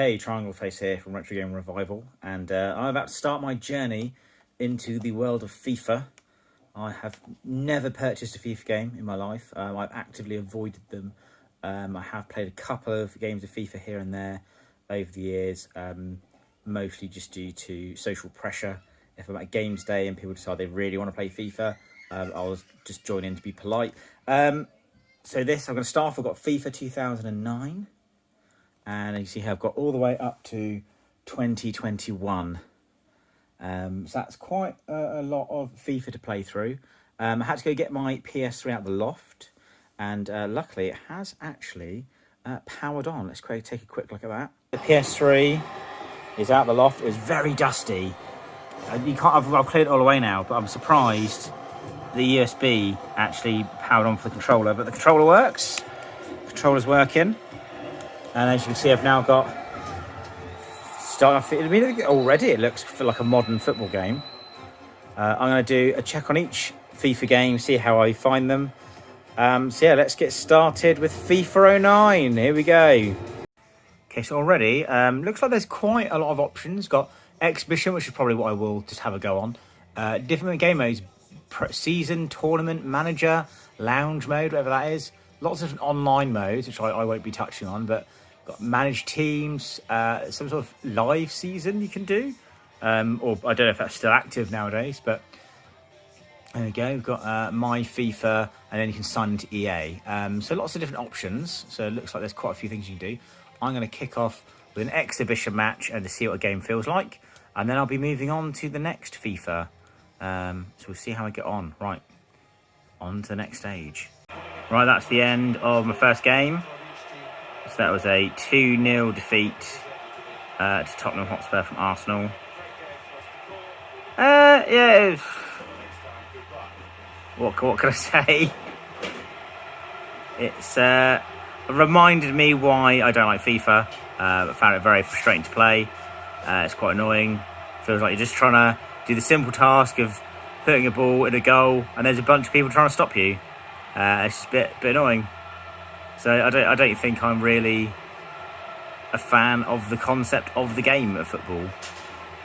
Hey, Triangleface here from Retro Game Revival, and I'm about to start my journey into the world of FIFA. I have never purchased a FIFA game in my life. I've actively avoided them. I have played a couple of games of FIFA here and there over the years, mostly just due to social pressure. If I'm at games day and people decide they really want to play FIFA, I'll just join in to be polite. So this, I'm going to start off, I've got FIFA 2009. And you see here I've got all the way up to 2021. So that's quite a lot of FIFA to play through. I had to go get my PS3 out of the loft. And luckily it has actually powered on. Let's take a quick look at that. The PS3 is out of the loft. It was very dusty. You can't. I've cleared it all away now, but I'm surprised the USB actually powered on for the controller. But the controller works. The controller's working. And as you can see, I've now got already it looks like a modern football game. I'm going to do a check on each FIFA game, see how I find them. So yeah, let's get started with FIFA 09. Here we go. Okay, so already looks like there's quite a lot of options. Got exhibition, which is probably what I will just have a go on. Different game modes: season, tournament, manager, lounge mode, whatever that is. Lots of different online modes, which I won't be touching on, but got managed teams, some sort of live season you can do, or I don't know if that's still active nowadays, but there we go. We've got my FIFA, and then you can sign into EA. So lots of different options. So it looks like there's quite a few things you can do. I'm going to kick off with an exhibition match and to see what a game feels like, and then I'll be moving on to the next FIFA. So we'll see how I get on. Right, on to the next stage. Right, that's the end of my first game. So that was a 2-0 defeat to Tottenham Hotspur from Arsenal. Yeah. What can I say? It's reminded me why I don't like FIFA. I found it very frustrating to play. It's quite annoying. Feels like you're just trying to do the simple task of putting a ball in a goal, and there's a bunch of people trying to stop you. It's just a bit annoying. So I don't think I'm really a fan of the concept of the game of football,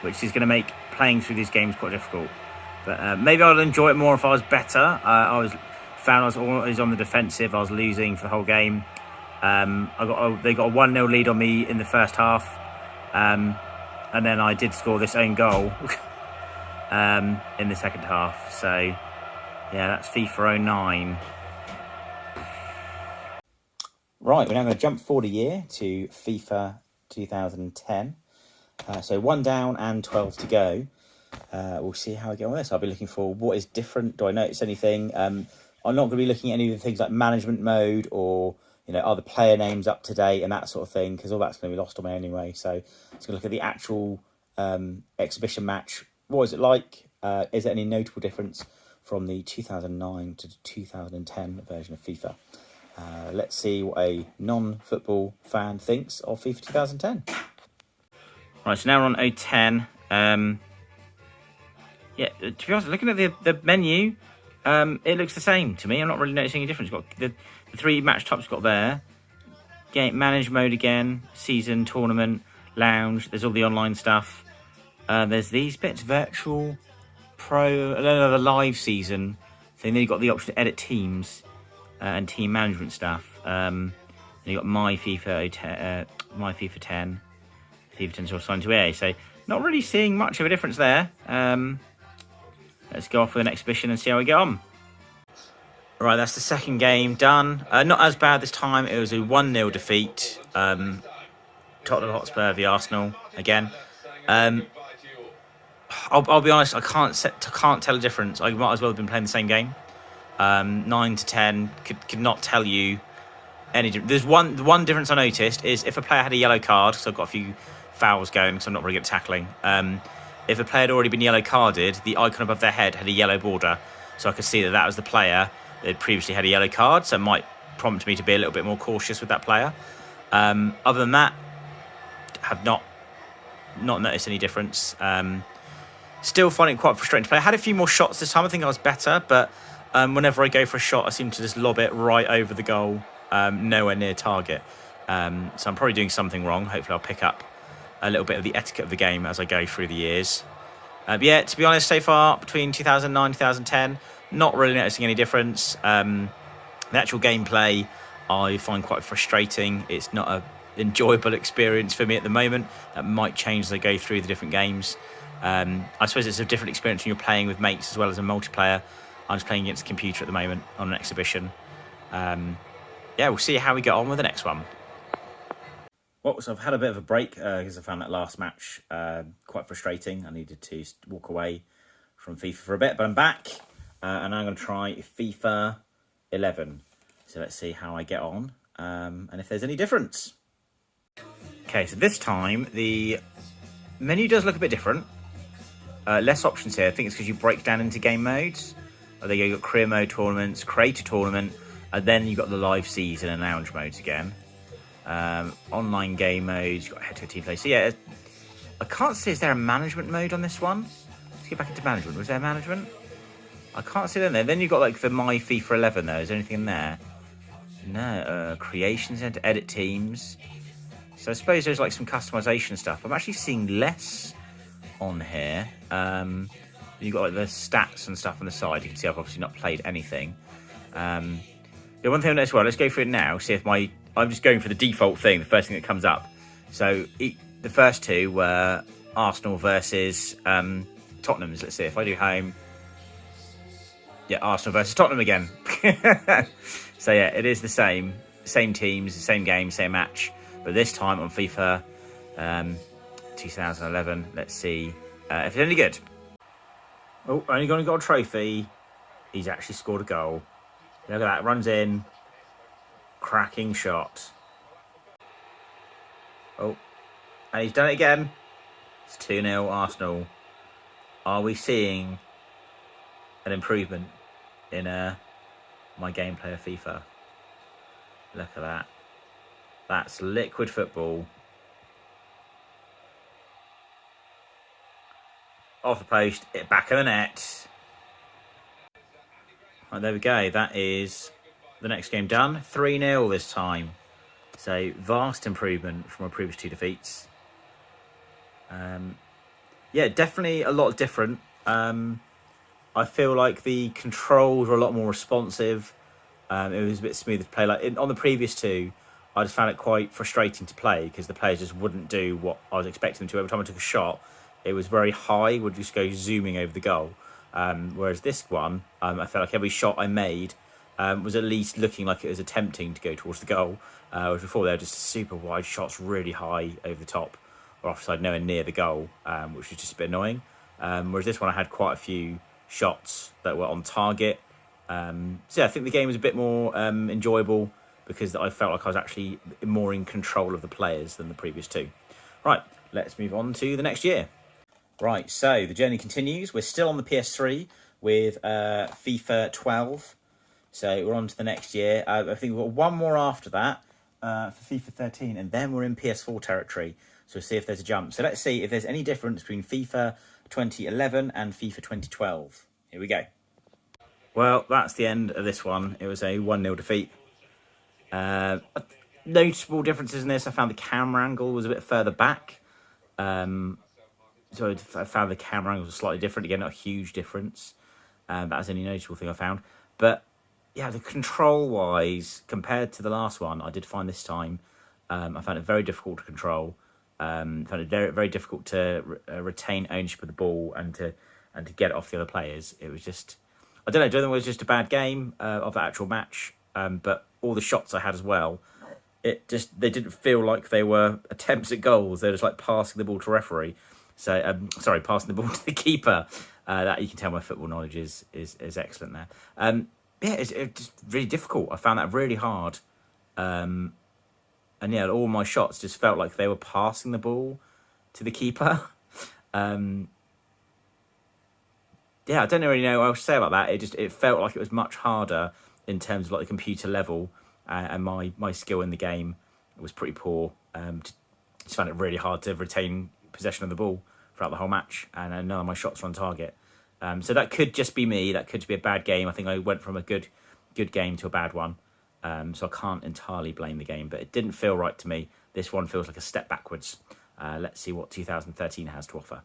which is going to make playing through these games quite difficult. But maybe I'll enjoy it more if I was better. I was always on the defensive. I was losing for the whole game. They got a 1-0 lead on me in the first half, and then I did score this own goal in the second half. So yeah, that's FIFA 09. Right, we're now going to jump forward a year to FIFA 2010. So 1 down and 12 to go. We'll see how I get on with this. I'll be looking for what is different. Do I notice anything? I'm not going to be looking at any of the things like management mode or, are the player names up to date and that sort of thing, because all that's going to be lost on me anyway. So let's going to look at the actual exhibition match. What is it like? Is there any notable difference from the 2009 to 2010 version of FIFA? Let's see what a non-football fan thinks of FIFA 2010. Right, so now we're on 010. Yeah, to be honest, looking at the menu, it looks the same to me. I'm not really noticing any difference. Got the 3 match types got there. Game manage mode again, season, tournament, lounge. There's all the online stuff. There's these bits, virtual, pro, the live season thing. Then you've got the option to edit teams. And team management stuff. And you got my FIFA 10, FIFA 10 is all signed to EA. So not really seeing much of a difference there. Let's go off with an exhibition and see how we get on. Right, that's the second game done. Not as bad this time. It was a 1-0 defeat. Tottenham Hotspur v Arsenal again. I'll be honest. I can't tell a difference. I might as well have been playing the same game. 9 to 10 could not tell you any difference. There's one difference I noticed is if a player had a yellow card, so I've got a few fouls going because I'm not really good at tackling. If a player had already been yellow carded, the icon above their head had a yellow border, so I could see that was the player that had previously had a yellow card, so it might prompt me to be a little bit more cautious with that player. Other than that, have not noticed any difference. Still finding it quite frustrating to play. I had a few more shots this time. I think I was better, but whenever I go for a shot, I seem to just lob it right over the goal, nowhere near target. So I'm probably doing something wrong. Hopefully I'll pick up a little bit of the etiquette of the game as I go through the years. But yeah, to be honest, so far between 2009 and 2010, not really noticing any difference. The actual gameplay I find quite frustrating. It's not an enjoyable experience for me at the moment. That might change as I go through the different games. I suppose it's a different experience when you're playing with mates as well as a multiplayer. I'm just playing against the computer at the moment on an exhibition. Yeah, we'll see how we get on with the next one. Well, so I've had a bit of a break because I found that last match quite frustrating. I needed to walk away from FIFA for a bit, but I'm back and I'm going to try FIFA 11. So let's see how I get on and if there's any difference. Okay, so this time the menu does look a bit different. Less options here. I think it's because you break down into game modes. There you go, you've got career mode, tournaments, create a tournament, and then you've got the live season and lounge modes again. Online game modes, you've got head-to-head team play. So yeah, I can't see, is there a management mode on this one? Let's get back into management. Was there management? I can't see that in there. Then you've got like the My FIFA 11 though. Is there anything in there? No. Creations and edit teams. So I suppose there's like some customization stuff. I'm actually seeing less on here. You've got like the stats and stuff on the side. You can see I've obviously not played anything. The one thing I noticed, well, let's go through it now. See if I'm just going for the default thing, the first thing that comes up. So the first two were Arsenal versus Tottenham's. Let's see if I do home. Yeah, Arsenal versus Tottenham again. So yeah, it is the same teams, the same game, same match. But this time on FIFA 2011, let's see if it's any good. Oh, only got a trophy. He's actually scored a goal. Look at that, runs in. Cracking shot. Oh, and he's done it again. It's 2-0 Arsenal. Are we seeing an improvement in my gameplay of FIFA? Look at that. That's liquid football. Off the post, back of the net. Right, there we go. That is the next game done. 3-0 this time. So, vast improvement from our previous two defeats. Yeah, definitely a lot different. I feel like the controls were a lot more responsive. It was a bit smoother to play. Like on the previous two, I just found it quite frustrating to play because the players just wouldn't do what I was expecting them to. Every time I took a shot, it was very high, would just go zooming over the goal. Whereas this one, I felt like every shot I made was at least looking like it was attempting to go towards the goal. Whereas before they were just super wide shots, really high over the top, or offside nowhere near the goal, which was just a bit annoying. Whereas this one I had quite a few shots that were on target. So yeah, I think the game was a bit more enjoyable because I felt like I was actually more in control of the players than the previous two. Right, let's move on to the next year. Right, so the journey continues. We're still on the PS3 with FIFA 12. So we're on to the next year. I think we've got one more after that for FIFA 13, and then we're in PS4 territory. So we'll see if there's a jump. So let's see if there's any difference between FIFA 2011 and FIFA 2012. Here we go. Well, that's the end of this one. It was a 1-0 defeat. Noticeable differences in this. I found the camera angle was a bit further back. So I found the camera angle was slightly different. Again, not a huge difference. That was the only noticeable thing I found. But yeah, the control-wise, compared to the last one, I did find this time, I found it very difficult to control. Found it very, very difficult to retain ownership of the ball and to get it off the other players. It was just, I don't know, it was just a bad game of the actual match. But all the shots I had as well, they didn't feel like they were attempts at goals. They were just like passing the ball to referee. So, passing the ball to the keeper. That you can tell my football knowledge is excellent there. Yeah, it's just really difficult. I found that really hard. And yeah, all my shots just felt like they were passing the ball to the keeper. Yeah, I don't really know what else to say about that. It felt like it was much harder in terms of like the computer level, and my skill in the game was pretty poor. Just found it really hard to retain possession of the ball throughout the whole match, and none of my shots were on target. So that could just be me. That could just be a bad game. I think I went from a good game to a bad one. So I can't entirely blame the game, but it didn't feel right to me. This one feels like a step backwards. Let's see what 2013 has to offer.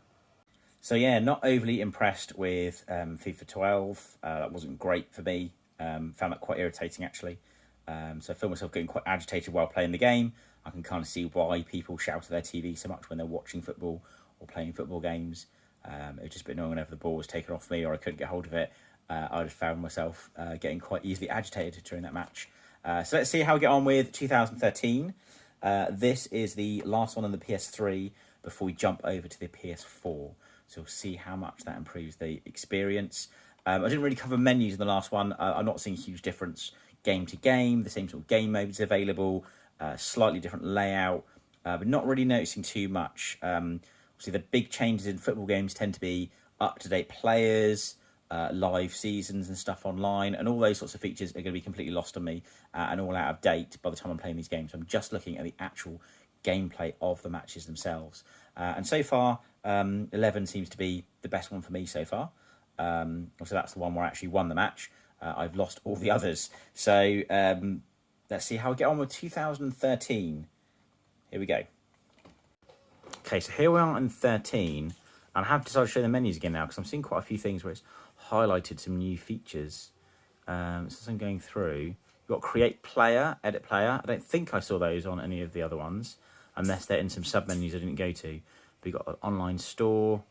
So yeah, not overly impressed with FIFA 12. That wasn't great for me. Found that quite irritating actually. So I feel myself getting quite agitated while playing the game. I can kind of see why people shout at their TV so much when they're watching football or playing football games. It was just a bit annoying whenever the ball was taken off me or I couldn't get hold of it. I just found myself getting quite easily agitated during that match. So let's see how we get on with 2013. This is the last one on the PS3 before we jump over to the PS4. So we'll see how much that improves the experience. I didn't really cover menus in the last one. I'm not seeing a huge difference game to game. The same sort of game modes available, slightly different layout, but not really noticing too much. Obviously, the big changes in football games tend to be up-to-date players, live seasons and stuff online, and all those sorts of features are going to be completely lost on me and all out of date by the time I'm playing these games. So I'm just looking at the actual gameplay of the matches themselves. And so far, 11 seems to be the best one for me so far. So that's the one where I actually won the match. I've lost all the others. So let's see how we get on with 2013. Here we go. Okay, so here we are in 13. And I have decided to show the menus again now because I'm seeing quite a few things where it's highlighted some new features. So as I'm going through, you've got create player, edit player. I don't think I saw those on any of the other ones, unless they're in some sub-menus I didn't go to. But you've got an online store.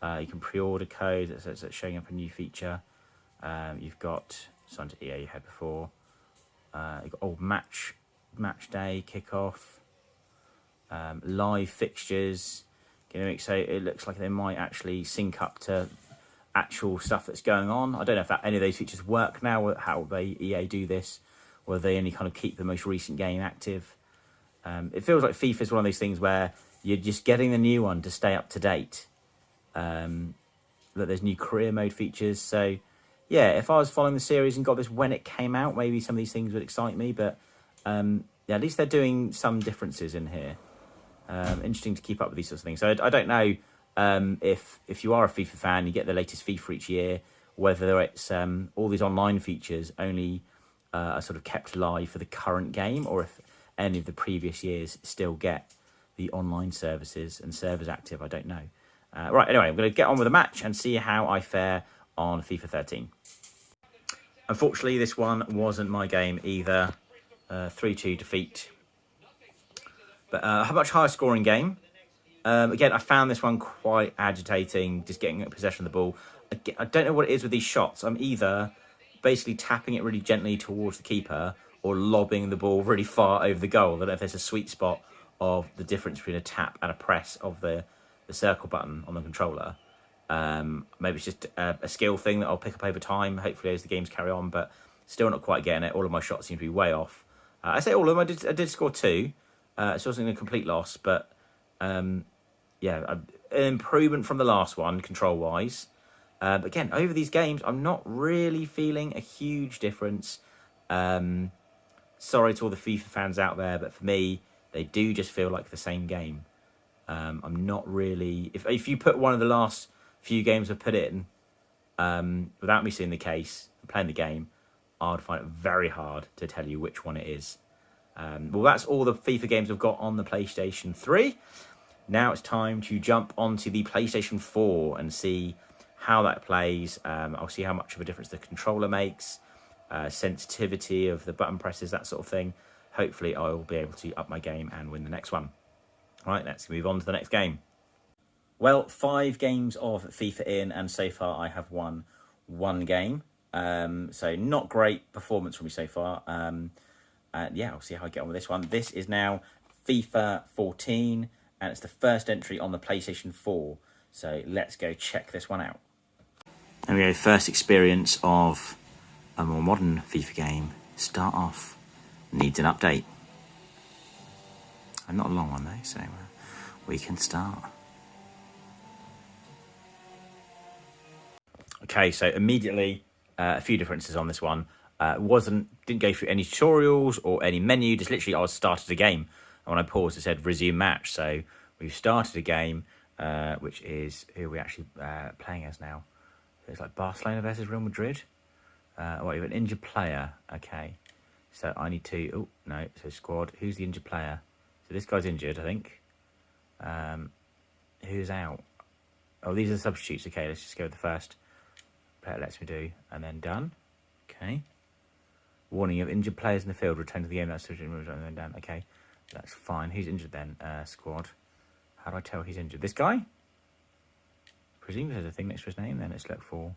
You can pre-order code that's showing up a new feature. You've got sign to EA you had before. You've got match day kickoff, live fixtures. So it looks like they might actually sync up to actual stuff that's going on. I don't know if any of those features work now, how EA do this, or they only kind of keep the most recent game active. It feels like FIFA is one of those things where you're just getting the new one to stay up to date. That there's new career mode features. So yeah, if I was following the series and got this when it came out, maybe some of these things would excite me. But yeah, at least they're doing some differences in here. Interesting to keep up with these sorts of things. So I don't know if you are a FIFA fan, you get the latest FIFA each year, whether it's all these online features only are sort of kept live for the current game, or if any of the previous years still get the online services and servers active. I don't know. Right, anyway, I'm going to get on with the match and see how I fare on FIFA 13. Unfortunately, this one wasn't my game either. 3-2 defeat. But a much higher scoring game. Again, I found this one quite agitating, just getting possession of the ball. I don't know what it is with these shots. I'm either basically tapping it really gently towards the keeper or lobbing the ball really far over the goal. I don't know if there's a sweet spot of the difference between a tap and a press of the circle button on the controller. Maybe it's just a skill thing that I'll pick up over time, hopefully as the games carry on, but still not quite getting it. All of my shots seem to be way off. I say all of them, I did score 2. It wasn't a complete loss, but yeah, an improvement from the last one, control-wise. But again, over these games, I'm not really feeling a huge difference. Sorry to all the FIFA fans out there, but for me, they do just feel like the same game. I'm not really... If you put one of the last few games I've put in, without me seeing the case, playing the game, I would find it very hard to tell you which one it is. Well, that's all the FIFA games I've got on the PlayStation 3. Now it's time to jump onto the PlayStation 4 and see how that plays. I'll see how much of a difference the controller makes, sensitivity of the button presses, that sort of thing. Hopefully I will be able to up my game and win the next one. All right, let's move on to the next game. Well, 5 games of FIFA in, and so far I have won 1 game. So not great performance from me so far. Yeah, I'll see how I get on with this one. This is now FIFA 14, and it's the first entry on the PlayStation 4. So let's go check this one out. There we go, first experience of a more modern FIFA game. Start off, needs an update. And not a long one though, so we can start. Okay, so immediately a few differences on this one. Didn't go through any tutorials or any menu, just literally I started a game. And when I paused it said resume match. So we've started a game, which is who we're actually playing as now. So it's like Barcelona versus Real Madrid. What, you've an injured player. Okay. So I need to, oh no, so squad, who's the injured player? So this guy's injured, I think. Who's out? Oh, these are the substitutes. Okay, let's just go with the first. Player lets me do, and then done. Okay. Warning of injured players in the field. Return to the game. That's and then done. Okay, that's fine. Who's injured then? Squad. How do I tell he's injured? This guy? Presumably there's a thing next to his name. Then let's look for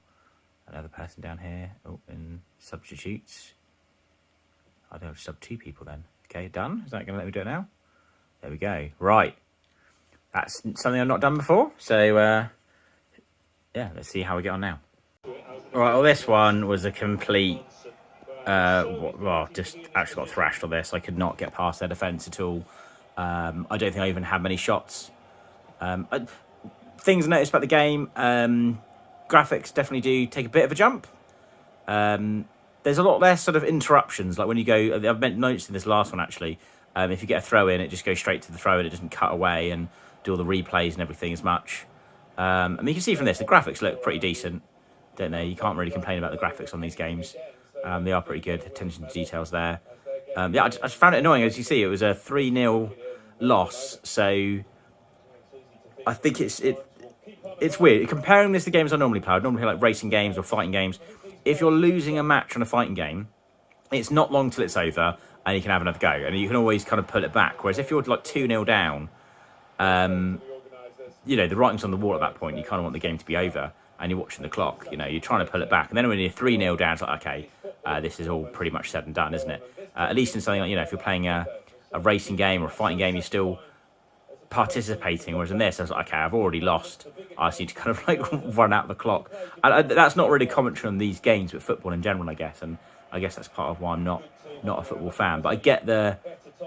another person down here. Oh, in substitutes. I think I've subbed 2 people then. Okay, done. Is that going to let me do it now? There we go. Right. That's something I've not done before. So, yeah, let's see how we get on now. Right, well, this one was a complete... well, just actually got thrashed on this. I could not get past their defence at all. I don't think I even had many shots. Things I noticed about the game, graphics definitely do take a bit of a jump. There's a lot less sort of interruptions. Like when you go, I've noticed in this last one actually, if you get a throw in, it just goes straight to the throw and it doesn't cut away and do all the replays and everything as much. I mean, you can see from this, the graphics look pretty decent, don't they? You can't really complain about the graphics on these games. They are pretty good. Attention to details there. Yeah, I just found it annoying. As you see, it was a 3-0 loss. So I think it's weird. Comparing this to games I normally play like racing games or fighting games. If you're losing a match on a fighting game, it's not long till it's over and you can have another go. And you can always kind of pull it back. Whereas if you're like 2-0 down, you know, the writing's on the wall at that point. You kind of want the game to be over and you're watching the clock. You know, you're trying to pull it back. And then when you're 3-0 down, it's like, okay, this is all pretty much said and done, isn't it? At least in something like, you know, if you're playing a racing game or a fighting game, you're still participating. Whereas in this, I was like, okay, I've already lost. I just need to kind of like run out the clock. And that's not really commentary on these games, but football in general, I guess. And I guess that's part of why I'm not a football fan. But I get the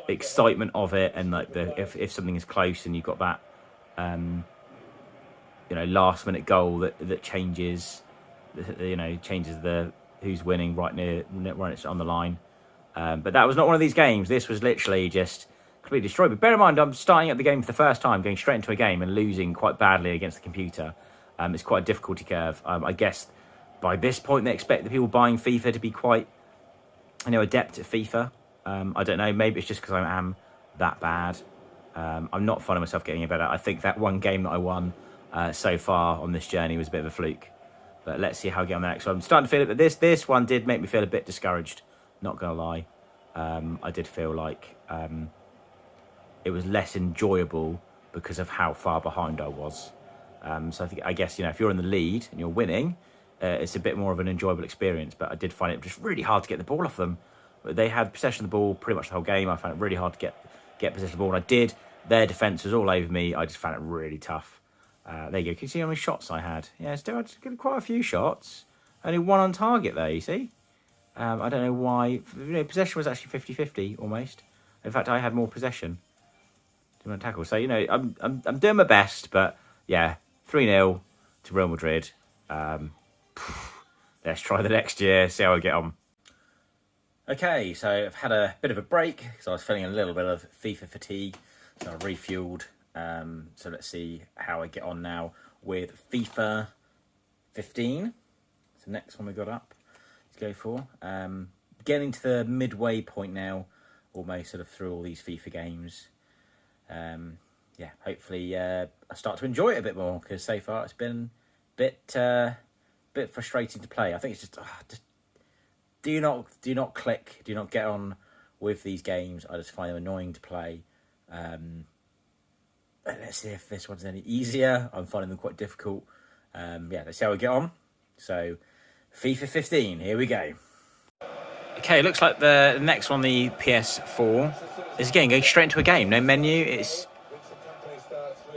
excitement of it, and like if something is close and you've got that, you know, last minute goal that changes, you know, changes the who's winning right when it's on the line. But that was not one of these games. This was literally just completely destroyed. But bear in mind, I'm starting at the game for the first time, going straight into a game and losing quite badly against the computer. It's quite a difficulty curve. I guess by this point they expect the people buying FIFA to be quite, you know, adept at FIFA. I don't know. Maybe it's just because I am that bad. I'm not finding myself getting any better. I think that one game that I won so far on this journey was a bit of a fluke. But let's see how I get on the next one. I'm starting to feel it, but this one did make me feel a bit discouraged. Not going to lie. I did feel like it was less enjoyable because of how far behind I was. So I guess, you know, if you're in the lead and you're winning, it's a bit more of an enjoyable experience. But I did find it just really hard to get the ball off them. They had possession of the ball pretty much the whole game. I found it really hard to get possession of the ball. And I did. Their defence was all over me. I just found it really tough. There you go. Can you see how many shots I had? Yeah, still had quite a few shots. Only one on target there, you see. I don't know why. You know, possession was actually 50-50 almost. In fact, I had more possession to tackle. So, you know, I'm doing my best, but yeah, 3-0 to Real Madrid. Let's try the next year, see how I get on. Okay, so I've had a bit of a break because I was feeling a little bit of FIFA fatigue. So I refueled. So let's see how I get on now with FIFA 15. It's the next one we got up to go for. Getting to the midway point now, almost sort of through all these FIFA games. Yeah, hopefully I start to enjoy it a bit more because so far it's been a bit frustrating to play. I think it's just do you not click, do you not get on with these games. I just find them annoying to play. Let's see if this one's any easier. I'm finding them quite difficult. Yeah, let's see how we get on. So, FIFA 15, here we go. Okay, looks like the next one, the PS4, is again going straight into a game. No menu. It's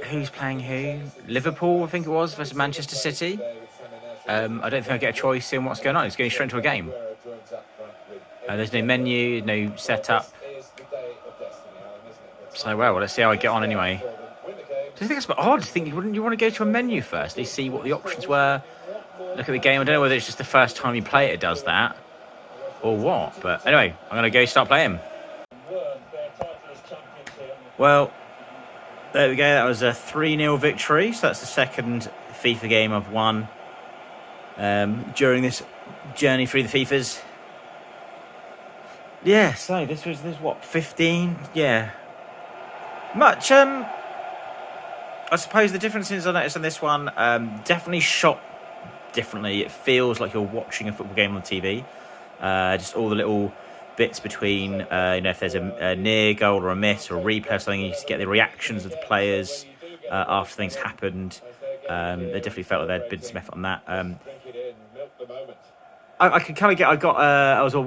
who's playing who? Liverpool, I think it was, versus Manchester City. I don't think I get a choice in what's going on. It's going straight into a game. There's no menu, no setup. So, well, let's see how I get on anyway. Do you think it's a bit odd? Wouldn't you want to go to a menu first? They see what the options were. Look at the game. I don't know whether it's just the first time you play it does that or what. But anyway, I'm going to go start playing. Well, there we go. That was a 3-0 victory. So that's the second FIFA game I've won during this journey through the FIFAs. Yeah, so this was what, 15? Yeah. Much I suppose the differences I noticed on this one, definitely shot differently. It feels like you're watching a football game on TV. Just all the little bits between, if there's a near goal or a miss or a replay or something, you just get the reactions of the players after things happened. They definitely felt like there'd been some effort on that. I could kind of get. I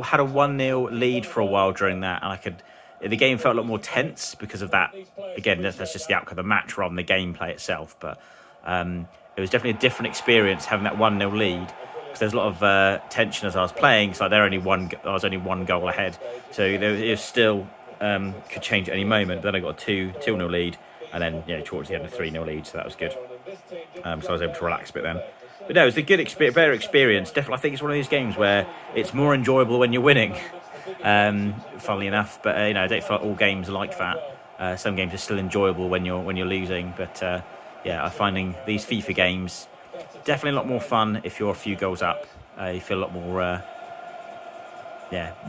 had a 1-0 lead for a while during that, and the game felt a lot more tense because of that. Again, that's just the outcome of the match rather than the gameplay itself. But it was definitely a different experience having that 1-0 lead, because there's a lot of tension as I was playing. So I was only one goal ahead, so it was still could change at any moment. But then I got a 2-0 lead, and then towards the end a 3-0 lead, so that was good. So I was able to relax a bit then. But no, it was a good experience, better experience. Definitely, I think it's one of these games where it's more enjoyable when you're winning. Funnily enough, but I don't feel like all games are like that. Some games are still enjoyable when you're losing, but I'm finding these FIFA games definitely a lot more fun if you're a few goals up. You feel a lot more, a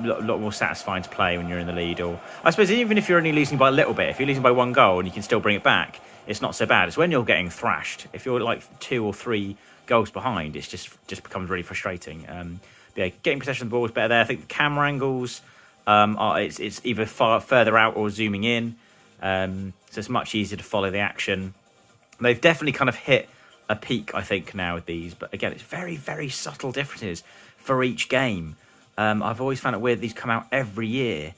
lot more satisfying to play when you're in the lead. Or I suppose even if you're only losing by a little bit, if you're losing by 1 goal and you can still bring it back, it's not so bad. It's when you're getting thrashed. If you're like 2 or 3 goals behind, it's just becomes really frustrating. Getting possession of the ball is better there. I think the camera angles it's either far further out or zooming in, so it's much easier to follow the action. They've definitely kind of hit a peak, I think, now with these, but again, it's very, very subtle differences for each game. I've always found it weird these come out every year,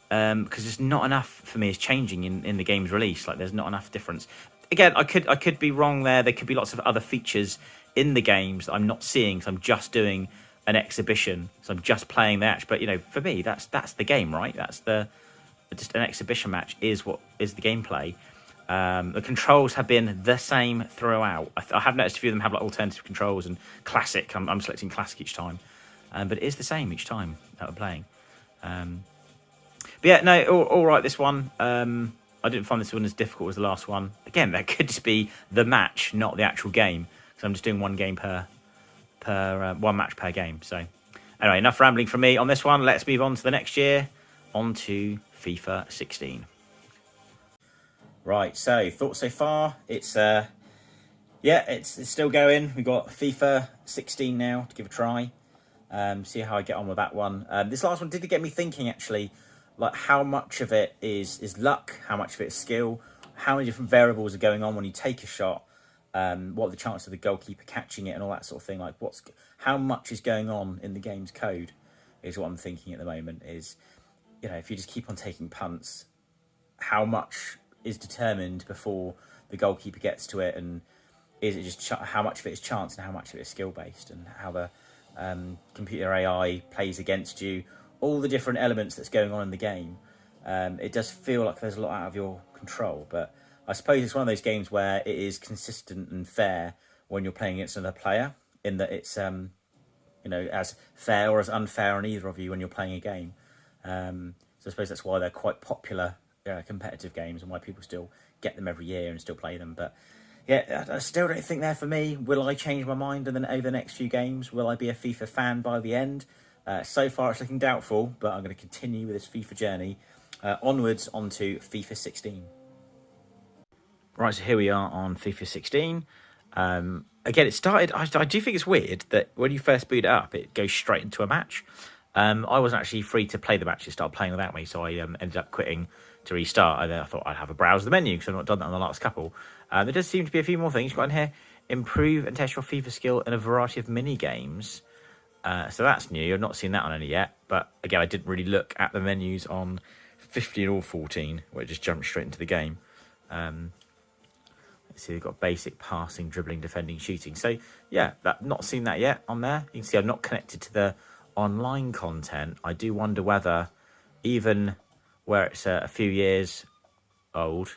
because there's not enough for me is changing in the game's release. Like, there's not enough difference. Again, I could be wrong there. There could be lots of other features in the games that I'm not seeing, so I'm just doing an exhibition, so I'm just playing the match. But for me, that's the game, right? That's just an exhibition match is what is the gameplay. The controls have been the same throughout. I have noticed a few of them have like alternative controls and classic. I'm selecting classic each time, but it is the same each time that we're playing. All right. This one, I didn't find this one as difficult as the last one. Again, that could just be the match, not the actual game. So I'm just doing one game per one match per game. So anyway, enough rambling from me on this one. Let's move on to the next year, on to FIFA 16. Right, so thoughts so far. It's it's still going. We've got FIFA 16 now to give a try. See how I get on with that one. This last one did get me thinking, actually, like how much of it is luck, how much of it is skill, how many different variables are going on when you take a shot, what are the chances of the goalkeeper catching it and all that sort of thing. Like how much is going on in the game's code is what I'm thinking at the moment. Is if you just keep on taking punts, how much is determined before the goalkeeper gets to it, and is it just how much of it is chance and how much of it is skill based, and how the computer AI plays against you, all the different elements that's going on in the game. It does feel like there's a lot out of your control, but I suppose it's one of those games where it is consistent and fair when you're playing against another player, in that it's as fair or as unfair on either of you when you're playing a game. So I suppose that's why they're quite popular competitive games, and why people still get them every year and still play them. But yeah, I still don't think they're for me. Will I change my mind and then over the next few games? Will I be a FIFA fan by the end? So far it's looking doubtful, but I'm going to continue with this FIFA journey onwards onto FIFA 16. Right, so here we are on FIFA 16. Again, it started. I do think it's weird that when you first boot it up, it goes straight into a match. I wasn't actually free to play the match. It started playing without me, so I ended up quitting to restart. And then I thought I'd have a browse of the menu because I've not done that on the last couple. There does seem to be a few more things you've got in here. Improve and test your FIFA skill in a variety of mini games. So that's new. I've not seen that on any yet. But again, I didn't really look at the menus on 15 or 14, where it just jumped straight into the game. Let's see, they've got basic passing, dribbling, defending, shooting. So yeah, not seen that yet on there. You can see I'm not connected to the online content. I do wonder whether, even where it's a few years old,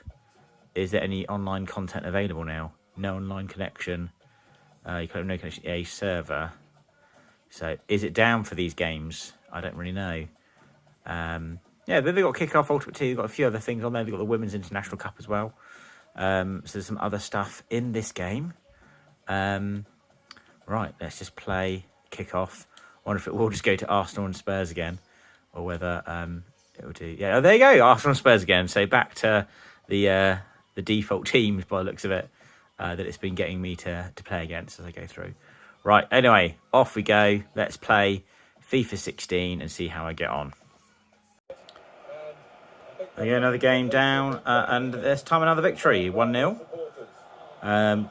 is there any online content available now? No online connection. You can have no connection to a server. So is it down for these games? I don't really know. Then they've got Kickoff, Ultimate Team. They've got a few other things on there. They've got the Women's International Cup as well. So there's some other stuff in this game. Right, let's just play Kickoff. I wonder if it will just go to Arsenal and Spurs again, or whether it will do. Yeah, oh, there you go, Arsenal and Spurs again. So back to the the default teams by the looks of it that it's been getting me to play against as I go through. Right, anyway, off we go. Let's play FIFA 16 and see how I get on. Okay, another game down, and this time another victory, 1-0.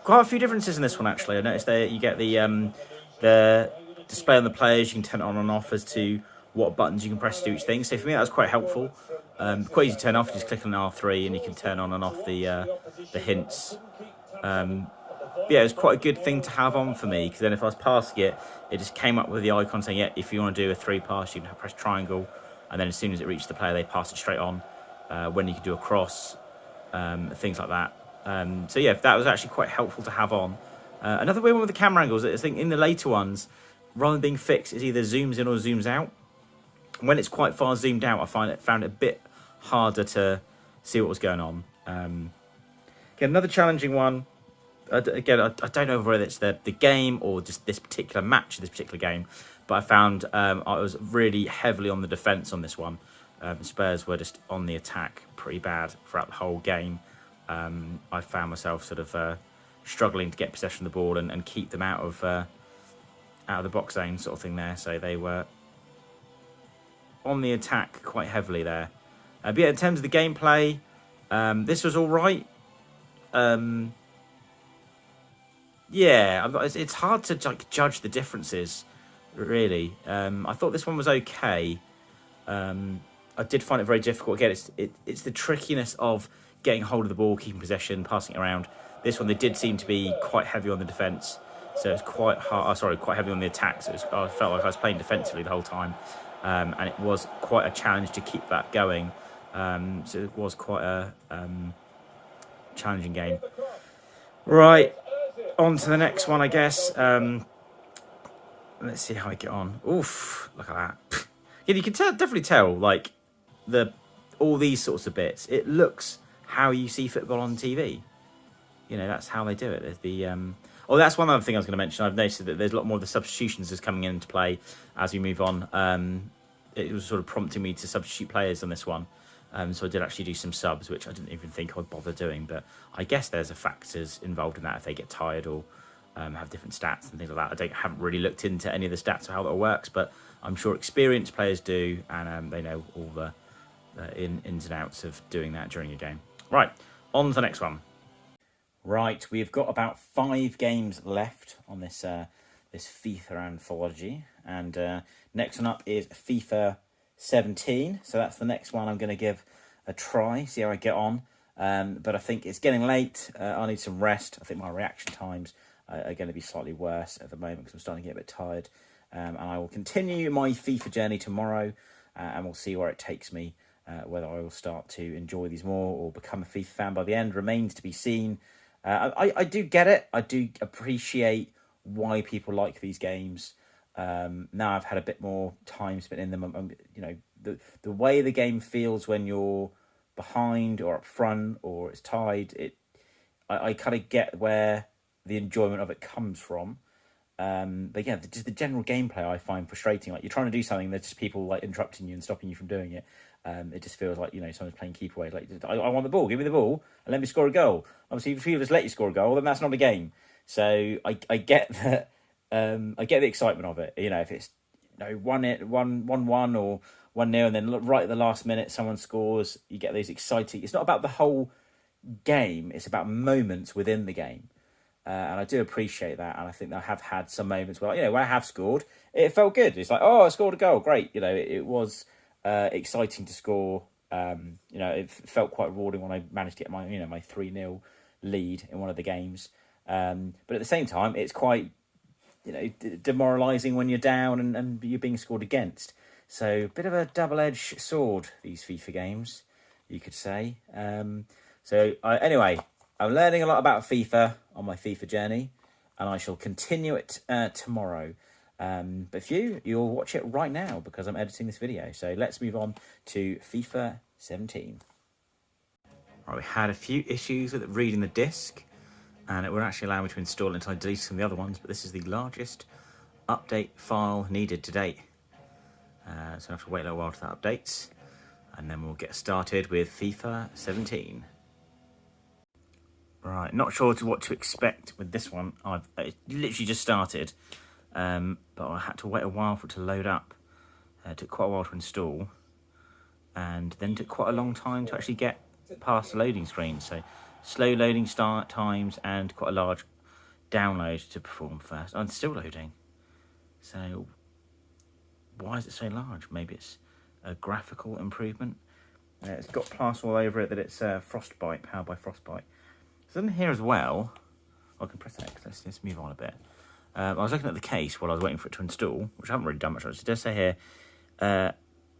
Quite a few differences in this one, actually. I noticed that you get the display on the players. You can turn it on and off as to what buttons you can press to do each thing. So for me, that was quite helpful. Quite easy to turn off. You just click on R3 and you can turn on and off the hints. But yeah, it was quite a good thing to have on for me, because then if I was passing it, it just came up with the icon saying, yeah, if you want to do a 3 pass, you can press triangle, and then as soon as it reached the player, they pass it straight on. When you could do a cross, things like that. So yeah, that was actually quite helpful to have on. Another weird one with the camera angles, I think in the later ones, rather than being fixed, it either zooms in or zooms out. When it's quite far zoomed out, I found it a bit harder to see what was going on. Again, another challenging one. Again, I don't know whether it's the game or just this particular match, this particular game, but I found I was really heavily on the defence on this one. Spurs were just on the attack pretty bad throughout the whole game. I found myself sort of struggling to get possession of the ball and keep them out of the box zone sort of thing there. So they were on the attack quite heavily there. But yeah, in terms of the gameplay, this was all right. Yeah, it's hard to judge the differences, really. I thought this one was okay. I did find it very difficult. Again, it's the trickiness of getting hold of the ball, keeping possession, passing it around. This one, they did seem to be quite heavy on the defence, so it's quite hard. Quite heavy on the attack. So I felt like I was playing defensively the whole time, and it was quite a challenge to keep that going. So it was quite a challenging game. Right, on to the next one, I guess. Let's see how I get on. Oof, look at that. Yeah, you can definitely tell, like, all these sorts of bits. It looks how you see football on TV. You know, that's how they do it. There's the that's one other thing I was going to mention. I've noticed that there's a lot more of the substitutions that's coming into play as we move on. It was sort of prompting me to substitute players on this one. So I did actually do some subs, which I didn't even think I'd bother doing. But I guess there's factors involved in that if they get tired or have different stats and things like that. I haven't really looked into any of the stats or how that works, but I'm sure experienced players do, and they know all the ins and outs of doing that during a game. Right, on to the next one. Right, we've got about 5 games left on this FIFA anthology, and next one up is FIFA 17. So that's the next one I'm going to give a try, see how I get on. But I think it's getting late. I need some rest. I think my reaction times are going to be slightly worse at the moment because I'm starting to get a bit tired. And I will continue my FIFA journey tomorrow, and we'll see where it takes me. Whether I will start to enjoy these more or become a FIFA fan by the end remains to be seen. I do get it. I do appreciate why people like these games. Now I've had a bit more time spent in them. You know, the way the game feels when you're behind or up front or it's tied. I kind of get where the enjoyment of it comes from. But yeah, just the general gameplay I find frustrating. Like, you're trying to do something, there's just people like interrupting you and stopping you from doing it. It just feels like, you know, someone's playing keep away. Like, I want the ball, give me the ball, and let me score a goal. Obviously, if people just let you score a goal, then that's not a game. So I get that. I get the excitement of it. You know, if it's 1-1 or 1-0, and then right at the last minute someone scores, you get these exciting. It's not about the whole game; it's about moments within the game. And I do appreciate that, and I think I have had some moments where, you know, when I have scored, it felt good. It's like, oh, I scored a goal, great. You know, it was exciting to score. You know, it felt quite rewarding when I managed to get my 3-0 lead in one of the games. But at the same time, it's quite, you know, demoralising when you're down and you're being scored against. So a bit of a double-edged sword, these FIFA games, you could say. Anyway, I'm learning a lot about FIFA on my FIFA journey, and I shall continue it tomorrow. But for you'll watch it right now because I'm editing this video. So let's move on to FIFA 17. Right, we had a few issues with reading the disc, and it wouldn't actually allow me to install it until I deleted some of the other ones, but this is the largest update file needed to date. So I have to wait a little while till that updates, and then we'll get started with FIFA 17. Right, not sure what to expect with this one. I've literally just started, but I had to wait a while for it to load up. It took quite a while to install, and then took quite a long time to actually get past the loading screen. So slow loading start times and quite a large download to perform first. Oh, it's still loading. So why is it so large? Maybe it's a graphical improvement. It's got plaster all over it that it's Frostbite, powered by Frostbite. So in here as well, I can press X. Let's move on a bit. I was looking at the case while I was waiting for it to install, which I haven't really done much. It does say here,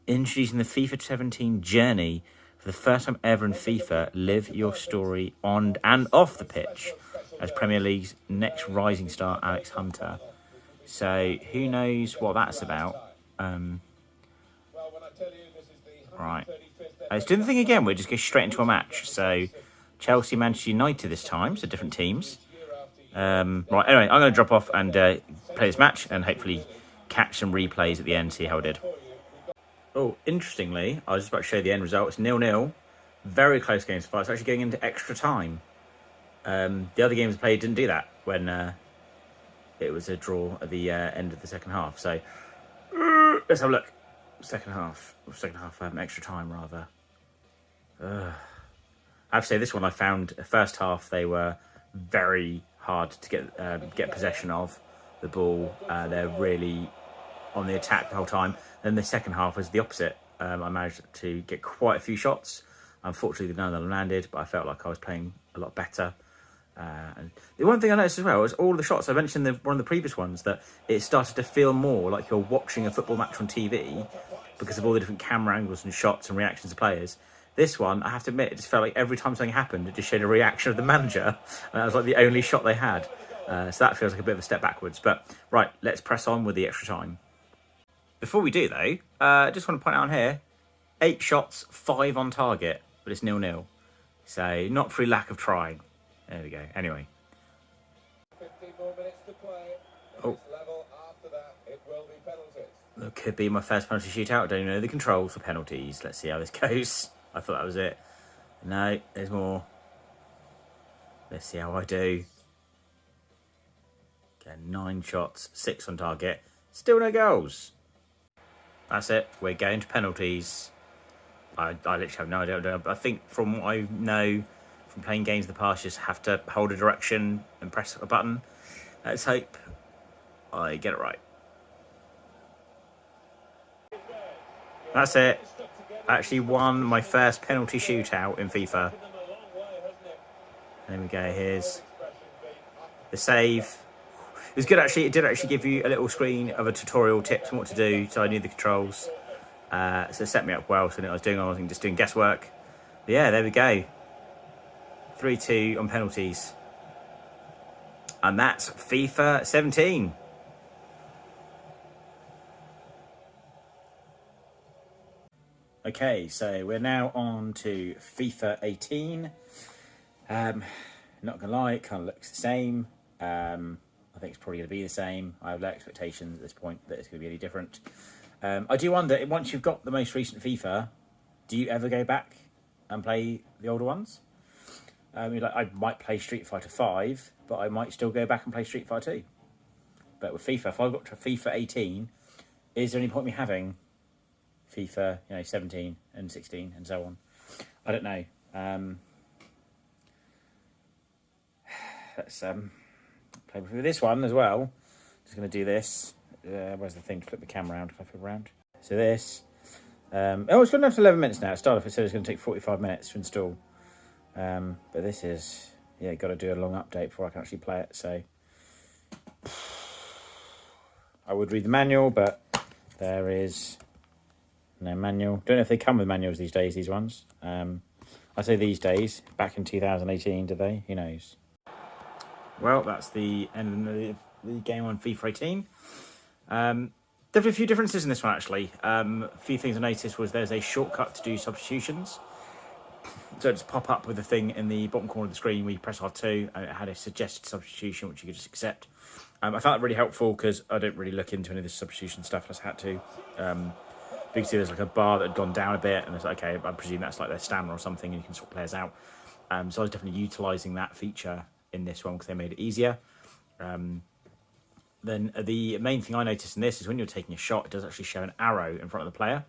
introducing the FIFA 17 Journey. For the first time ever in FIFA, live your story on and off the pitch as Premier League's next rising star, Alex Hunter. So who knows what that's about. Right. Let's do the thing again. We'll just go straight into a match. So Chelsea, Manchester United this time, so different teams. Right, anyway, I'm going to drop off and play this match and hopefully catch some replays at the end, see how it did. Oh, interestingly, I was just about to show the end result. It's 0-0. Very close game so far. It's actually going into extra time. The other games played didn't do that when it was a draw at the end of the second half. So let's have a look. Second half, extra time rather. I have to say this one I found first half they were very hard to get possession of the ball. They're really on the attack the whole time. Then the second half was the opposite. I managed to get quite a few shots. Unfortunately, none of them landed, but I felt like I was playing a lot better. And the one thing I noticed as well is all the shots I mentioned in one of the previous ones that it started to feel more like you're watching a football match on TV because of all the different camera angles and shots and reactions of players. This one, I have to admit, it just felt like every time something happened, it just showed a reaction of the manager, and that was like the only shot they had. So that feels like a bit of a step backwards. But right, let's press on with the extra time. Before we do though, I just want to point out here, 8 shots, 5 on target, but it's 0-0. So not through lack of trying. There we go. Anyway. 15 more minutes to play. Oh. Level after that, it will be penalties. That could be my first penalty shootout. Don't even know the controls for penalties. Let's see how this goes. I thought that was it. No, there's more. Let's see how I do. Okay, 9 shots, 6 on target. Still no goals. That's it. We're going to penalties. I literally have no idea. But I think from what I know from playing games in the past, you just have to hold a direction and press a button. Let's hope I get it right. That's it. I actually won my first penalty shootout in FIFA. There we go. Here's the save. It was good actually. It did actually give you a little screen of a tutorial tips on what to do, so I knew the controls. So it set me up well. So I was doing, I wasn't just doing guesswork. But yeah, there we go. 3-2 on penalties. And that's FIFA 17. Okay, so we're now on to FIFA 18. Not gonna lie, it kind of looks the same. I think it's probably going to be the same. I have low expectations at this point that it's going to be any different. I do wonder, once you've got the most recent FIFA, do you ever go back and play the older ones? I might play Street Fighter 5, but I might still go back and play Street Fighter 2. But with FIFA, if I got to FIFA 18, is there any point in me having FIFA, 17 and 16 and so on? I don't know. Let's play with this one as well. Just going to do this. Where's the thing to flip the camera around? Can I flip around? So this. It's good enough to 11 minutes now. It started off, it said it's going to take 45 minutes to install. But this is, got to do a long update before I can actually play it. So I would read the manual, but there is no manual. Don't know if they come with manuals these days, these ones. I say these days. Back in 2018, did they? Who knows? Well, that's the end of the game on FIFA 18. Definitely a few differences in this one, actually. A few things I noticed was there's a shortcut to do substitutions. So just pop up with a thing in the bottom corner of the screen where you press R2, and it had a suggested substitution, which you could just accept. I found that really helpful because I don't really look into any of this substitution stuff. I just had to. But you can see there's like a bar that had gone down a bit, and it's like, okay, I presume that's like their stamina or something, and you can swap players out. So I was definitely utilising that feature in this one because they made it easier. Then the main thing I noticed in this is when you're taking a shot, it does actually show an arrow in front of the player.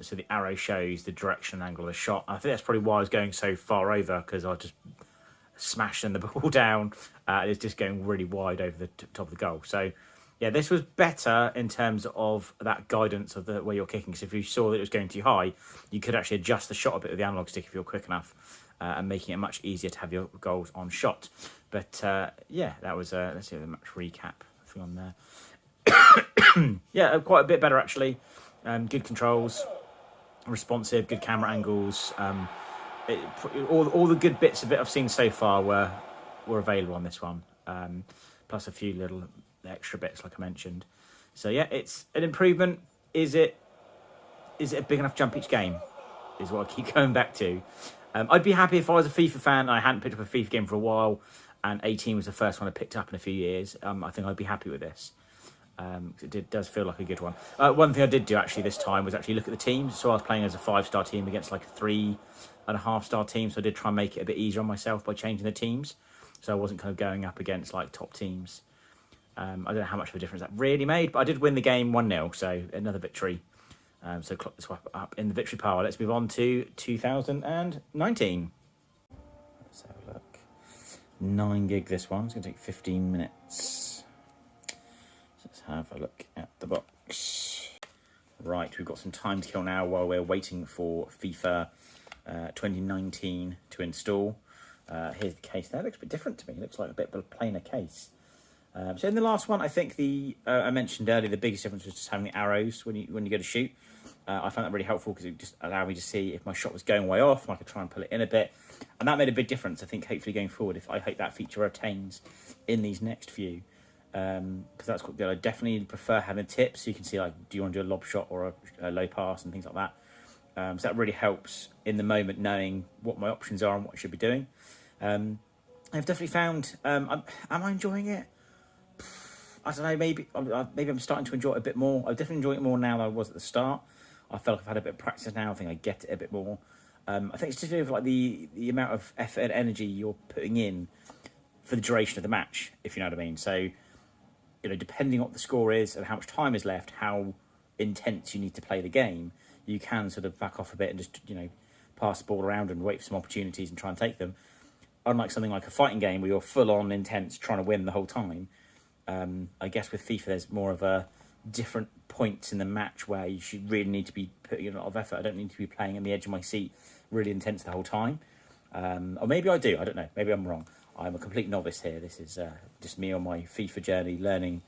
So the arrow shows the direction and angle of the shot. I think that's probably why I was going so far over, because I was just smashing the ball down. It's just going really wide over the top of the goal. So yeah, this was better in terms of that guidance of the where you're kicking. So if you saw that it was going too high, you could actually adjust the shot a bit with the analog stick if you're quick enough, and making it much easier to have your goals on shot. But yeah, that was let's see the match recap thing on there. Yeah, quite a bit better actually. Good controls, responsive, good camera angles. All the good bits of it I've seen so far were available on this one. Plus a few little extra bits like I mentioned. So yeah, it's an improvement. Is it a big enough jump each game? Is what I keep going back to. I'd be happy if I was a FIFA fan and I hadn't picked up a FIFA game for a while, and 18 was the first one I picked up in a few years. I think I'd be happy with this. It does feel like a good one. One thing I did do actually this time was actually look at the teams. So I was playing as a 5-star team against like a 3.5-star team. So I did try and make it a bit easier on myself by changing the teams. So I wasn't kind of going up against like top teams. I don't know how much of a difference that really made, but I did win the game 1-0. So another victory. So clock the swap up in the victory pile. Let's move on to 2019. Let's have a look. 9 gig this one. It's going to take 15 minutes. Let's have a look at the box. Right, we've got some time to kill now while we're waiting for FIFA 2019 to install. Here's the case there. It looks a bit different to me. It looks like a bit of a plainer case. So in the last one, I think I mentioned earlier, the biggest difference was just having the arrows when you go to shoot. I found that really helpful because it just allowed me to see if my shot was going way off, and I could try and pull it in a bit. And that made a big difference, I think, hopefully going forward. I hope that feature retains in these next few. Because that's quite good. I definitely prefer having tips so you can see, like, do you want to do a lob shot or a low pass and things like that. So that really helps in the moment, knowing what my options are and what I should be doing. I've definitely found, am I enjoying it? I don't know, maybe I'm starting to enjoy it a bit more. I definitely enjoy it more now than I was at the start. I feel like I've had a bit of practice now. I think I get it a bit more. I think it's just to do with like the amount of effort and energy you're putting in for the duration of the match, if you know what I mean. So, depending on what the score is and how much time is left, how intense you need to play the game, you can sort of back off a bit and just, pass the ball around and wait for some opportunities and try and take them. Unlike something like a fighting game where you're full on intense trying to win the whole time, I guess with FIFA there's more of a different points in the match where you should really need to be putting in a lot of effort. I don't need to be playing on the edge of my seat really intense the whole time. Or maybe I do, I don't know, maybe I'm wrong. I'm a complete novice here. This is just me on my FIFA journey, learning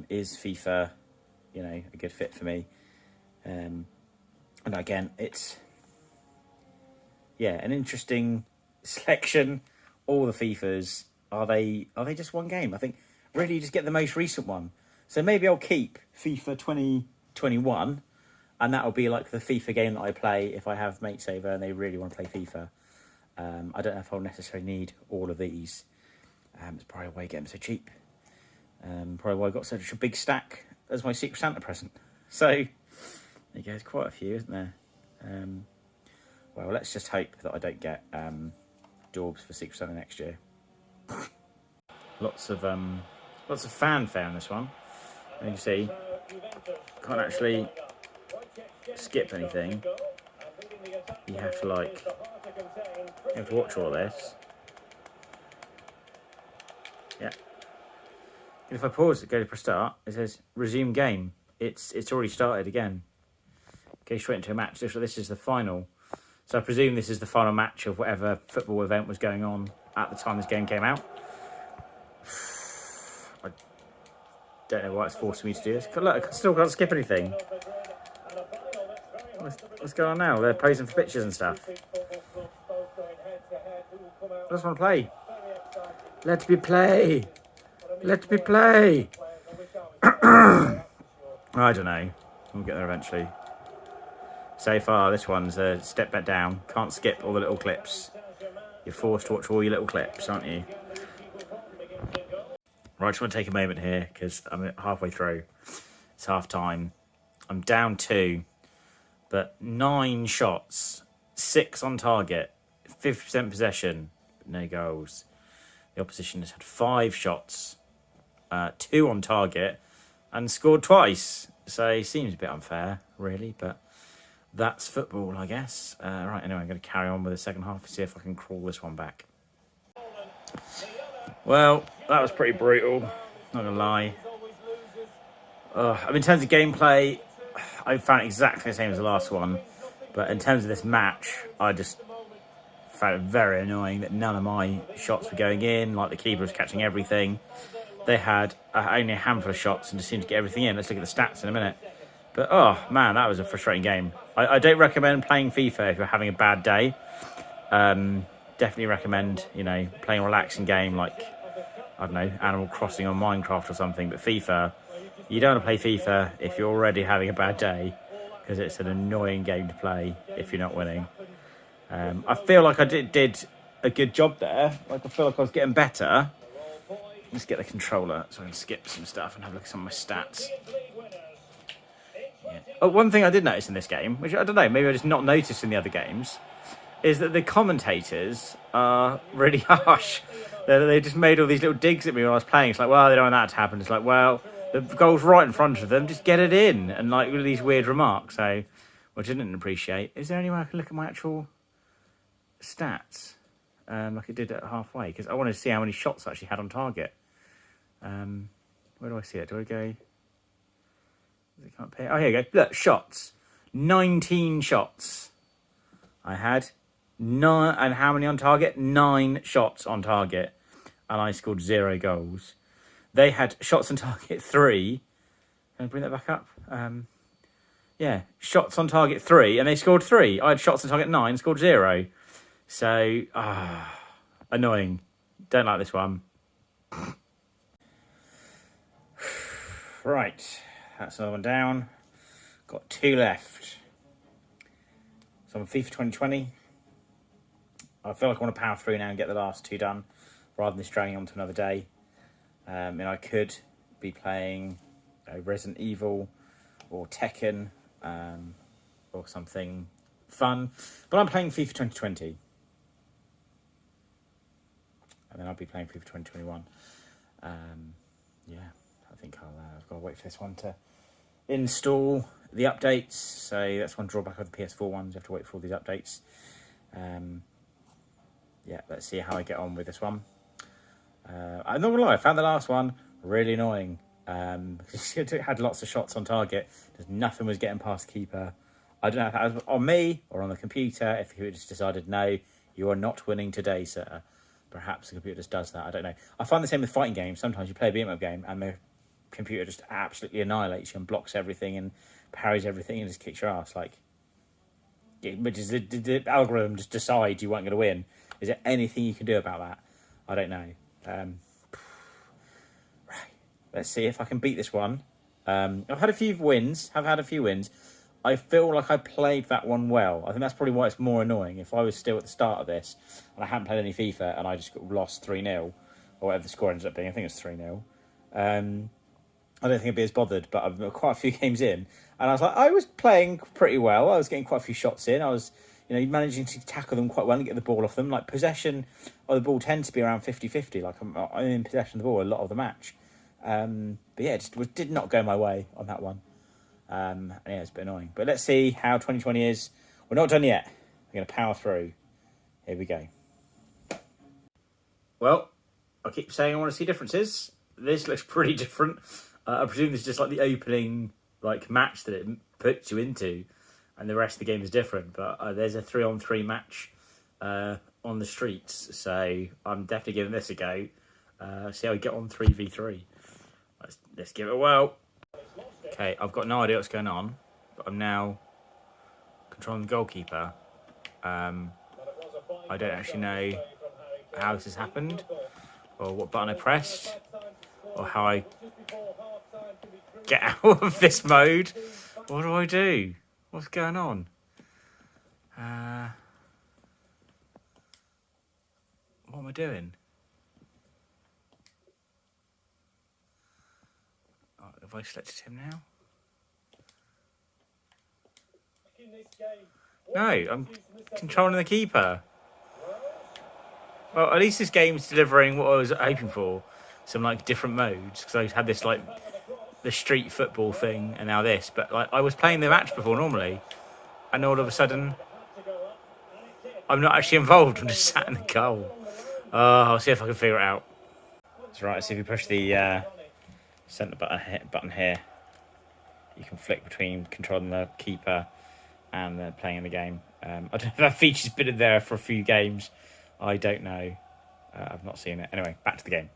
is FIFA, a good fit for me. And again, it's an interesting selection. All the FIFAs, are they just one game? I think really you just get the most recent one. So maybe I'll keep FIFA 2021, and that'll be like the FIFA game that I play if I have mates over and they really want to play FIFA. I don't know if I'll necessarily need all of these. It's probably why I get them so cheap. Probably why I got such a big stack as my Secret Santa present. So there you go, there's quite a few, isn't there? Well, let's just hope that I don't get Daubs for Secret Santa next year. Lots of fanfare on this one. And you see, can't actually skip anything. You have to watch all of this. Yeah. And if I pause it, go to press start, it says resume game. It's already started again. Go straight into a match. This is the final. So I presume this is the final match of whatever football event was going on at the time this game came out. I don't know why it's forcing me to do this. Look, I still can't skip anything. What's going on now? They're posing for pictures and stuff. I just want to play. Let me play. Let me play. I don't know. We'll get there eventually. So far, this one's a step back down. Can't skip all the little clips. You're forced to watch all your little clips, aren't you? Right, I just want to take a moment here because I'm halfway through. It's half time. I'm down 2, but 9 shots, 6 on target, 50% possession, but no goals. The opposition has had 5 shots, 2 on target, and scored twice. So it seems a bit unfair, really, but that's football, I guess. Right, anyway, I'm going to carry on with the second half and see if I can crawl this one back. Well, that was pretty brutal, not going to lie. In terms of gameplay, I found it exactly the same as the last one. But in terms of this match, I just found it very annoying that none of my shots were going in. Like, the keeper was catching everything. They had only a handful of shots and just seemed to get everything in. Let's look at the stats in a minute. But, oh, man, that was a frustrating game. I don't recommend playing FIFA if you're having a bad day. Definitely recommend, playing a relaxing game like, I don't know, Animal Crossing or Minecraft or something. But FIFA, you don't want to play FIFA if you're already having a bad day, because it's an annoying game to play if you're not winning. I feel like I did a good job there. Like, I feel like I was getting better. Let's get the controller so I can skip some stuff and have a look at some of my stats. Yeah. Oh, one thing I did notice in this game, which I don't know, maybe I just not noticed in the other games, is that the commentators are really harsh. They just made all these little digs at me when I was playing. It's like, well, they don't want that to happen. It's like, well, the goal's right in front of them, just get it in. And like, all these weird remarks, so, which I didn't appreciate. Is there any way I can look at my actual stats? Like I did at halfway, because I wanted to see how many shots I actually had on target. Where do I see it? Do I go? It can't pay. Oh, here you go. Look, shots. 19 shots. I had 9, and how many on target? 9 shots on target, and I scored 0 goals. They had shots on target 3. Can I bring that back up? Yeah, shots on target 3, and they scored 3. I had shots on target 9, scored 0. So, annoying. Don't like this one. Right, that's another one down. Got 2 left. So I'm FIFA 2020. I feel like I want to power through now and get the last 2 done, rather than dragging on to another day. I could be playing Resident Evil or Tekken or something fun, but I'm playing FIFA 2020. And then I'll be playing FIFA 2021. Yeah, I think I've got to wait for this one to install the updates. So that's one drawback of the PS4 ones. You have to wait for all these updates. Yeah, let's see how I get on with this one. I'm not gonna lie, I found the last one really annoying. It had lots of shots on target. Just nothing was getting past the keeper. I don't know if that was on me or on the computer. If the computer just decided, no, you are not winning today, sir. Perhaps the computer just does that. I don't know. I find the same with fighting games. Sometimes you play a beat-em-up game and the computer just absolutely annihilates you and blocks everything and parries everything and just kicks your ass. Like, which is the algorithm just decides you weren't going to win. Is there anything you can do about that? I don't know. Right. Let's see if I can beat this one. I've had a few wins. I feel like I played that one well. I think that's probably why it's more annoying. If I was still at the start of this and I hadn't played any FIFA and I just lost 3-0, or whatever the score ends up being, I think it's 3-0. I don't think I'd be as bothered, but I've got quite a few games in. And I was like, I was playing pretty well. I was getting quite a few shots in. I was, managing to tackle them quite well and get the ball off them. Like, possession of the ball tends to be around 50-50. Like, I'm in possession of the ball a lot of the match. But yeah, it just did not go my way on that one. Yeah, it's a bit annoying. But let's see how 2020 is. We're not done yet. We're going to power through. Here we go. Well, I keep saying I want to see differences. This looks pretty different. I presume this is just like the opening match that it puts you into, and the rest of the game is different. But there's a 3-on-3 match on the streets, so I'm definitely giving this a go. See how we get on 3v3. Let's give it a whirl. Okay, I've got no idea what's going on, but I'm now controlling the goalkeeper. I don't actually know how this has happened, or what button I pressed, or how I get out of this mode. What do I do? What's going on? What am I doing? Have I selected him now? No, I'm controlling the keeper. Well, at least this game's delivering what I was hoping for. Some like different modes, because I had this like the street football thing and now this. But like I was playing the match before normally, and all of a sudden I'm not actually involved. I'm just sat in the goal. I'll see if I can figure it out. That's right. Let's see if you push the centre button here. You can flick between controlling the keeper and playing in the game. I don't know if that feature's been in there for a few games. I don't know. I've not seen it. Anyway, back to the game.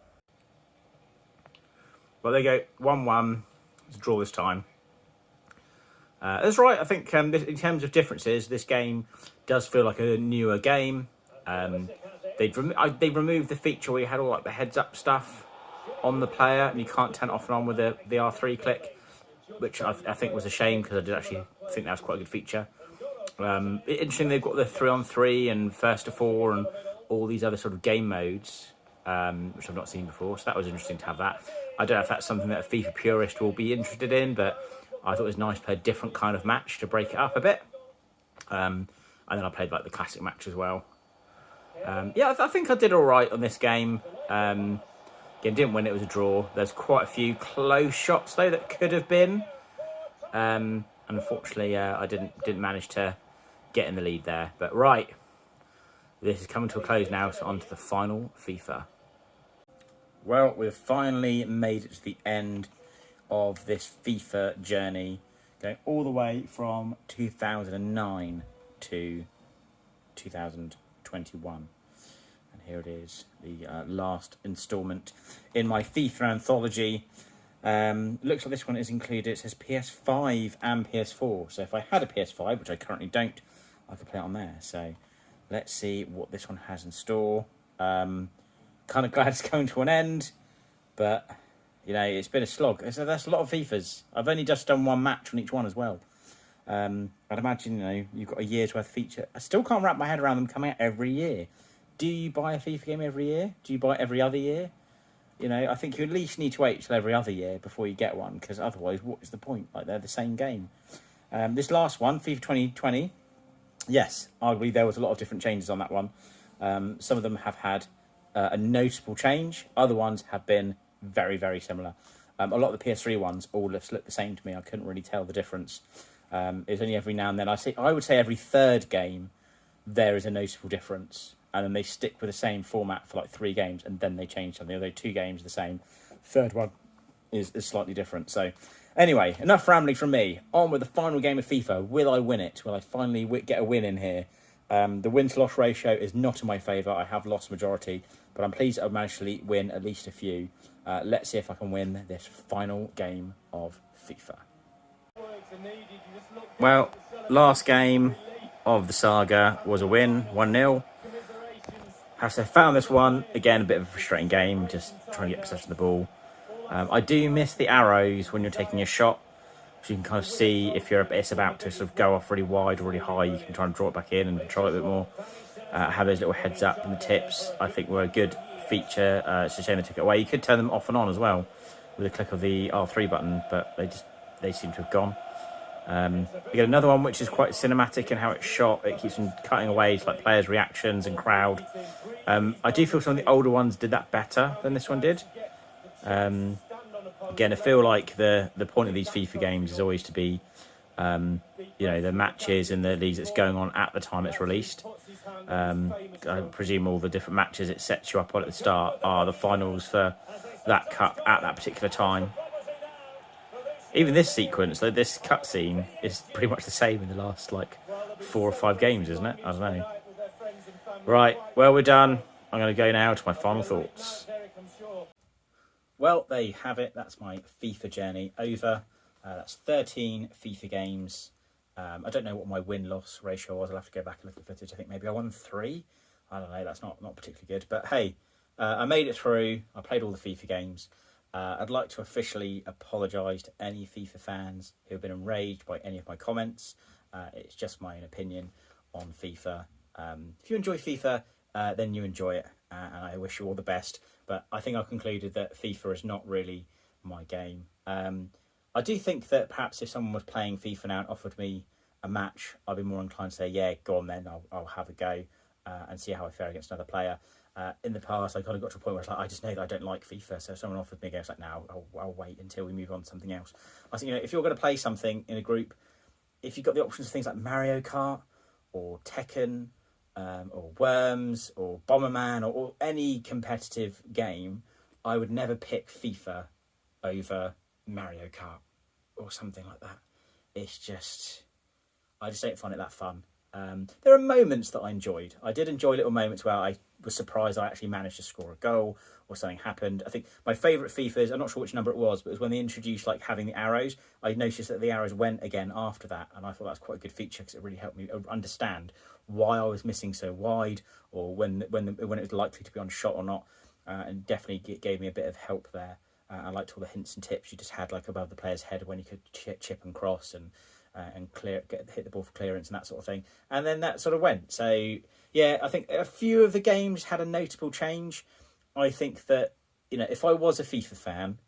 Well, there you go. 1-1. It's a draw this time. That's right. I think in terms of differences, this game does feel like a newer game. They removed the feature where you had all like the heads-up stuff on the player, and you can't turn it off and on with the R3 click, which I think was a shame because I did actually think that was quite a good feature. Interesting, they've got the 3-on-3 and first to 4 and all these other sort of game modes, which I've not seen before. So that was interesting to have that. I don't know if that's something that a FIFA purist will be interested in, but I thought it was nice to play a different kind of match to break it up a bit. And then I played like the classic match as well. Yeah, I think I did all right on this game. Again, didn't win, it was a draw. There's quite a few close shots though that could have been. And unfortunately, I didn't manage to get in the lead there. But right, this is coming to a close now, so on to the final FIFA. Well, we've finally made it to the end of this FIFA journey, going all the way from 2009 to 2021. And here it is, the last instalment in my FIFA anthology. Looks like this one is included. It says PS5 and PS4. So if I had a PS5, which I currently don't, I could play it on there. So let's see what this one has in store. Kind of glad it's coming to an end, but you know, it's been a slog. So that's a lot of FIFAs. I've only just done one match on each one as well. I'd imagine, you know, you've got a year's worth of feature. I still can't wrap my head around them coming out every year. Do you buy a FIFA game every year? Do you buy it every other year? You know, I think you at least need to wait till every other year before you get one, because otherwise, what is the point? Like, they're the same game. This last one, FIFA 2020, yes, arguably there was a lot of different changes on that one. Some of them have had a noticeable change. Other ones have been very, very similar. A lot of the PS3 ones all just look the same to me. I couldn't really tell the difference. It's only every now and then. I would say every third game there is a noticeable difference, and then they stick with the same format for like 3 games, and then they change something. Although 2 games are the same, third one is slightly different. So anyway, enough rambling from me. On with the final game of FIFA. Will I win it? Will I finally get a win in here? The win-to-loss ratio is not in my favour. I have lost majority, but I'm pleased I've managed to win at least a few. Let's see if I can win this final game of FIFA. Well, last game of the saga was a win, 1-0. Have to found this one, again, a bit of a frustrating game, just trying to get possession of the ball. I do miss the arrows when you're taking a shot, so you can kind of see if it's about to sort of go off really wide or really high, you can try and draw it back in and control it a bit more. Have those little heads up and the tips, I think, were a good feature. It's a shame they took it away. You could turn them off and on as well with a click of the R3 button, but they seem to have gone. You get another one which is quite cinematic in how it's shot. It keeps on cutting away to like players' reactions and crowd. I do feel some of the older ones did that better than this one did. Again, I feel like the point of these FIFA games is always to be, you know, the matches and the leagues that's going on at the time it's released. I presume all the different matches it sets you up on at the start are the finals for that cup at that particular time. Even this sequence, though, this cutscene is pretty much the same in the last, like, 4 or 5 games, isn't it? I don't know. Right, well, we're done. I'm going to go now to my final thoughts. Well, there you have it. That's my FIFA journey over. That's 13 FIFA games. I don't know what my win-loss ratio was. I'll have to go back and look at the footage. I think maybe I won 3. I don't know. That's not particularly good. But, hey, I made it through. I played all the FIFA games. I'd like to officially apologise to any FIFA fans who have been enraged by any of my comments. It's just my own opinion on FIFA. If you enjoy FIFA, then you enjoy it, and I wish you all the best. But I think I've concluded that FIFA is not really my game. I do think that perhaps if someone was playing FIFA now and offered me a match, I'd be more inclined to say, yeah, go on then, I'll have a go. and see how I fare against another player. In the past, I kind of got to a point where it's like, I just know that I don't like FIFA, so if someone offered me a game, it's like, no, I'll wait until we move on to something else. I think, if you're going to play something in a group, if you've got the options of things like Mario Kart or Tekken, or Worms or Bomberman or any competitive game, I would never pick FIFA over Mario Kart or something like that. It's just, I just don't find it that fun. There are moments that I enjoyed. I did enjoy little moments where I was surprised I actually managed to score a goal or something happened. I think my favourite FIFAs, I'm not sure which number it was, but it was when they introduced like having the arrows. I noticed that the arrows went again after that, and I thought that's quite a good feature because it really helped me understand why I was missing so wide, or when it was likely to be on shot or not, and definitely gave me a bit of help there. I liked all the hints and tips you just had like above the player's head when you could chip and cross and hit the ball for clearance and that sort of thing. And then that sort of went. So yeah, I think a few of the games had a notable change. I think that, if I was a FIFA fan,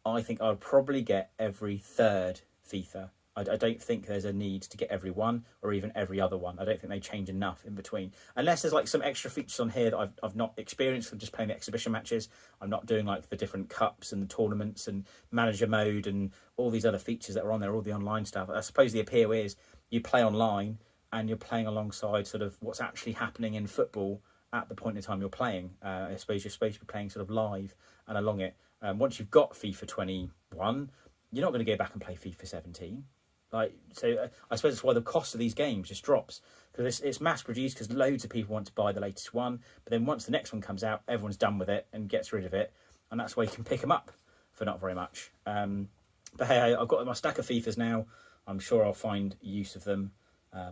I think I would probably get every third FIFA. I don't think there's a need to get every one or even every other one. I don't think they change enough in between. Unless there's like some extra features on here that I've not experienced from just playing the exhibition matches. I'm not doing like the different cups and the tournaments and manager mode and all these other features that are on there, all the online stuff. I suppose the appeal is you play online and you're playing alongside sort of what's actually happening in football at the point in time you're playing. I suppose you're supposed to be playing sort of live and along it. Once you've got FIFA 21, you're not going to go back and play FIFA 17. I suppose that's why the cost of these games just drops, because it's mass produced because loads of people want to buy the latest one, but then once the next one comes out, everyone's done with it and gets rid of it, and that's why you can pick them up for not very much. But hey, I've got my stack of FIFAs now. I'm sure I'll find use of them.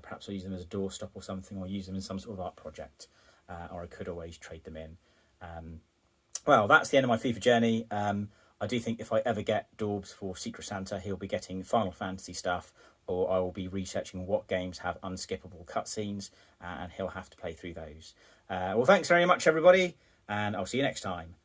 Perhaps I'll use them as a doorstop or something, or use them in some sort of art project, or I could always trade them in. Well, that's the end of my FIFA journey. I do think if I ever get Dorbs for Secret Santa, he'll be getting Final Fantasy stuff, or I will be researching what games have unskippable cutscenes, and he'll have to play through those. Well, thanks very much, everybody, and I'll see you next time.